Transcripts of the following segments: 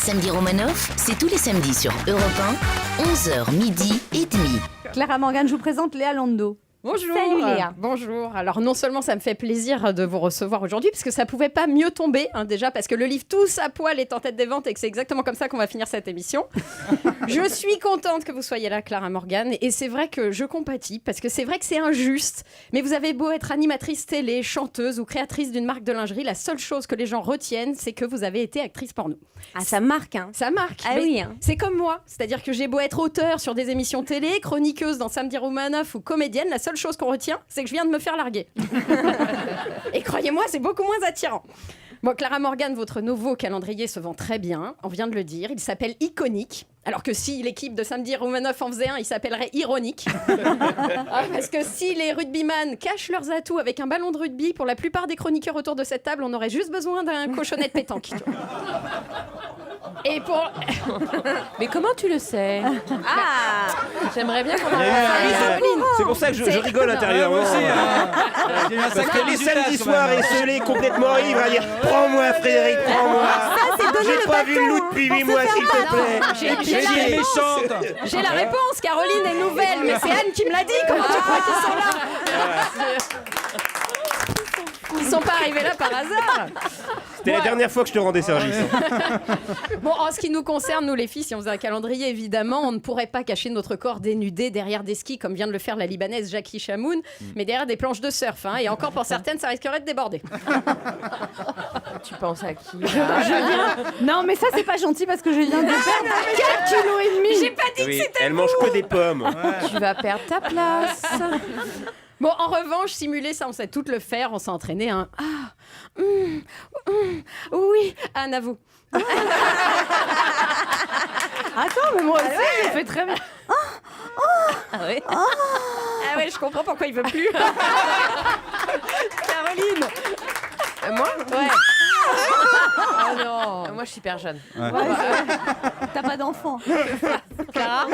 Samedi Romanoff, c'est tous les samedis sur Europe 1, 11h midi et demi. Clara Morgan, je vous présente Léa Landau. Bonjour. Salut Léa. Bonjour. Alors non seulement ça me fait plaisir de vous recevoir aujourd'hui, parce que ça pouvait pas mieux tomber, déjà parce que le livre Tous à poil est en tête des ventes et que c'est exactement comme ça qu'on va finir cette émission. Je suis contente que vous soyez là, Clara Morgan, et c'est vrai que je compatis, parce que c'est vrai que c'est injuste, mais vous avez beau être animatrice télé, chanteuse ou créatrice d'une marque de lingerie, la seule chose que les gens retiennent, c'est que vous avez été actrice porno. Ah, ça marque, hein. Ça marque. Ah oui, hein. C'est comme moi, c'est-à-dire que j'ai beau être auteur sur des émissions télé, chroniqueuse dans Samedi Romanoff ou comédienne, la seule chose qu'on retient, c'est que je viens de me faire larguer. Et croyez-moi, c'est beaucoup moins attirant. Bon, Clara Morgan, votre nouveau calendrier se vend très bien, on vient de le dire, il s'appelle Iconique. Alors que si l'équipe de Samedi Romanoff en faisait un, il s'appellerait Ironique. Parce que si les rugbyman cachent leurs atouts avec un ballon de rugby, pour la plupart des chroniqueurs autour de cette table, on aurait juste besoin d'un cochonnet de pétanque. Et pour... Mais comment tu le sais? Ah, J'aimerais bien qu'on en C'est pour ça que je rigole intérieurement. Parce que les samedis soirs, esselés, complètement ivres, à dire « Prends-moi Frédéric, prends-moi !» J'ai pas vu le loup depuis 8 mois, s'il te plaît. J'ai la réponse, Caroline est nouvelle, mais c'est Anne qui me l'a dit. Comment tu crois qu'ils sont là? Ils sont pas arrivés là par hasard. C'était la dernière fois que je te rendais service. Bon, en ce qui nous concerne, nous les filles, si on faisait un calendrier, évidemment, on ne pourrait pas cacher notre corps dénudé derrière des skis, comme vient de le faire la Libanaise Jackie Chamoun, mais derrière des planches de surf. Et encore, pour certaines, ça risquerait de déborder. Tu penses à qui? non, mais ça, c'est pas gentil parce que je viens de perdre 4,5 kg. J'ai pas dit que c'était... Elle mange que des pommes. Tu vas perdre ta place. Bon, en revanche, simuler ça, on sait tout le faire, on s'est entraîné. Oui, Anne, à vous. Attends, mais moi aussi, je fais très bien. Ah ouais, je comprends pourquoi il veut plus. Caroline. Moi? Ouais. Oh non. Moi, je suis hyper jeune. T'as pas d'enfant. Clara.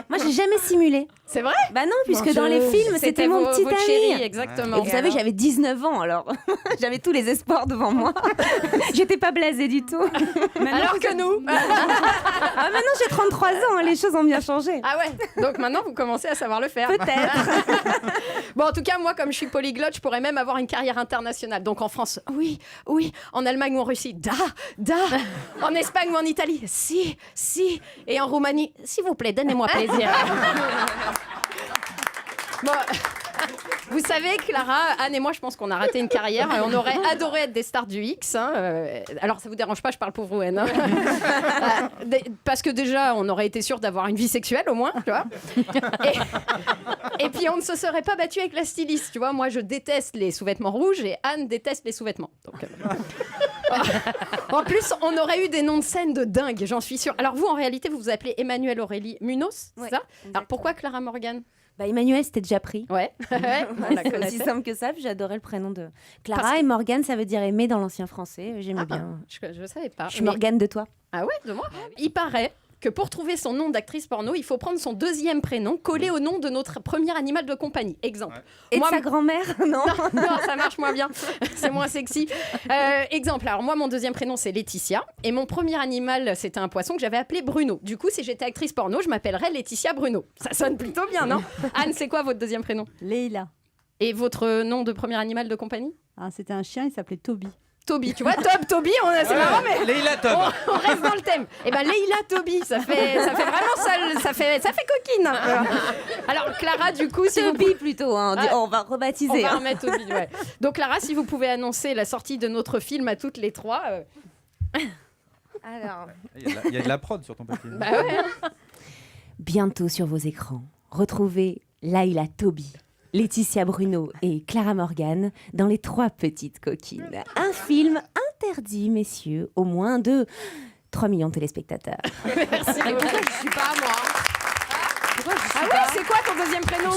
Moi, j'ai jamais simulé. C'est vrai? Bah non, puisque dans les films, c'était mon petit votre chéri, ami. exactement. Et vous savez, j'avais 19 ans, alors j'avais tous les espoirs devant moi. J'étais pas blasée du tout. Alors que nous. Ah, maintenant, j'ai 33 ans, hein, les choses ont bien changé. Ah ouais. Donc maintenant, vous commencez à savoir le faire. Peut-être. Bon, en tout cas, moi, comme je suis polyglotte, je pourrais même avoir une carrière internationale. Donc en France, oui. En Allemagne ou en Russie, da. En Espagne ou en Italie, si. Et en Roumanie, s'il vous plaît, donnez-moi plaisir. Bon, vous savez, Clara, Anne et moi, je pense qu'on a raté une carrière. On aurait adoré être des stars du X. Alors, ça vous dérange pas, je parle pour vous, Anne. Parce que déjà, on aurait été sûr d'avoir une vie sexuelle, au moins, tu vois. Et puis, on ne se serait pas battu avec la styliste, tu vois. Moi, je déteste les sous-vêtements rouges et Anne déteste les sous-vêtements. Donc, en plus, on aurait eu des noms de scène de dingue, j'en suis sûre. Alors, vous, en réalité, vous vous appelez Emmanuelle Aurélie Munoz, c'est ça? Alors, pourquoi Clara Morgan? Bah, Emmanuel, c'était déjà pris. Ouais. C'est aussi simple que ça. Puis j'adorais le prénom de Clara. Et Morgane, ça veut dire aimer dans l'ancien français. J'aimais bien. Je savais pas. Je suis Morgane de toi. Ah ouais, de moi? Il paraît que pour trouver son nom d'actrice porno, il faut prendre son deuxième prénom collé au nom de notre premier animal de compagnie. Exemple. Et Moi, de sa grand-mère, non? Non, ça marche moins bien. C'est moins sexy. Exemple, alors moi, mon deuxième prénom, c'est Laetitia. Et mon premier animal, c'était un poisson que j'avais appelé Bruno. Du coup, si j'étais actrice porno, je m'appellerais Laetitia Bruno. Ça sonne plutôt bien, non? Anne, c'est quoi votre deuxième prénom? Leïla. Et votre nom de premier animal de compagnie? Ah, c'était un chien, il s'appelait Toby. Toby, tu vois, Toby, c'est marrant, mais Leïla Tob. on reste dans le thème. Et ben Leïla Toby, ça fait vraiment ça fait coquine un peu. Alors Clara, du coup, si Toby plutôt. Hein. On va rebaptiser. on va remettre Toby. Ouais. Donc Clara, si vous pouvez annoncer la sortie de notre film à toutes les trois. Alors. Il y a de la prod sur ton papier. Bah ouais. Bientôt sur vos écrans, retrouvez Leïla Toby, Laetitia Bruno et Clara Morgan dans Les Trois Petites Coquines. Un film interdit, messieurs, au moins de 3 millions de téléspectateurs. Merci. Pourquoi je suis pas moi? Ah ouais, c'est quoi ton deuxième prénom?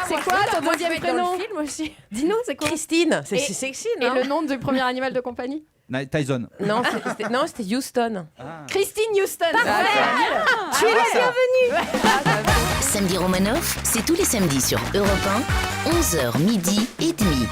C'est quoi ton deuxième prénom? Film aussi. Dis-nous, c'est quoi? Christine. C'est Et- sexy, Et non? le nom du premier animal de compagnie? Tyson. Non, c'était Houston. Christine Houston. Tu es la bienvenue. Samedi Romanoff, c'est tous les samedis sur Europe 1, 11h midi et demi.